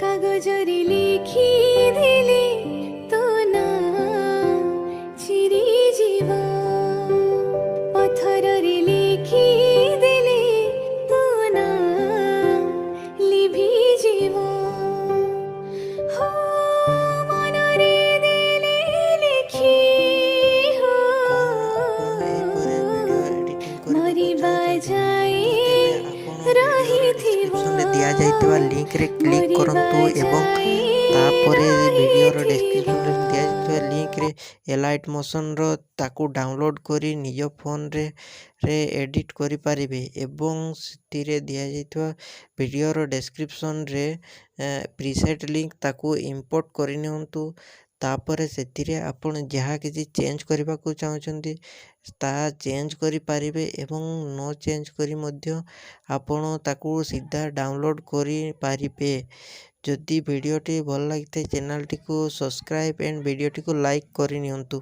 କାଗଜରେ ଲେଖିଦେଲେ ତୋ ନାଁ ଚିରିଯିବ, ପଥରରେ ଲେଖିଦେଲେ ତୋ ନାଁ ଲିଭିଯିବ। ହୋ ମନରେ ଦେଲେ ଲେଖି, ହୋ ଆପଣ ଏହିପରି ଭିଡ଼ିଓ ଏଡ଼ିଟିଂ କରିବାକୁ ମରିବା ଚାହୁଁଛନ୍ତି ଯାଏ ତ ତେବେ ଆପଣ ଭିଡ଼ିଓର ରହିଥିବ, ଡେସ୍କ୍ରିପସନରେ ଦିଆଯାଇଥିବା ଲିଙ୍କରେ କ୍ଲିକ୍ ମରିବା କରନ୍ତୁ ଏବଂ ଯାଏ ତାପରେ ଭିଡ଼ିଓର ରହିଥିବ। ଡେସ୍କ୍ରିପସନରେ ଦିଆଯାଇଥିବା ଲିଙ୍କରେ ଏଲାଇଟ୍ ମୋସନ୍ର ତାକୁ ଡାଉନଲୋଡ଼୍ କରି ନିଜ ଫୋନରେ ଏଡ଼ିଟ୍ କରିପାରିବେ ଏବଂ ସେଥିରେ ଦିଆଯାଇଥିବା ଭିଡ଼ିଓର ଡେସ୍କ୍ରିପସନରେ ପ୍ରିସେଟ୍ ଲିଙ୍କ ତାକୁ ଇମ୍ପୋର୍ଟ କରିନିଅନ୍ତୁ। ତାପରେ ସେଥିରେ ଆପଣ ଯାହା କିଛି ଚେଞ୍ଜ କରିବାକୁ ଚାହୁଁଛନ୍ତି ତାହା ଚେଞ୍ଜ କରିପାରିବେ ଏବଂ ନ ଚେଞ୍ଜ କରି ମଧ୍ୟ ଆପଣ ତାକୁ ସିଧା ଡାଉନଲୋଡ଼୍ କରିପାରିବେ। ଯଦି ଭିଡ଼ିଓଟି ଭଲ ଲାଗିଥାଏ ଚ୍ୟାନେଲଟିକୁ ସବସ୍କ୍ରାଇବ୍ ଆଣ୍ଡ ଭିଡ଼ିଓଟିକୁ ଲାଇକ୍ କରିନିଅନ୍ତୁ।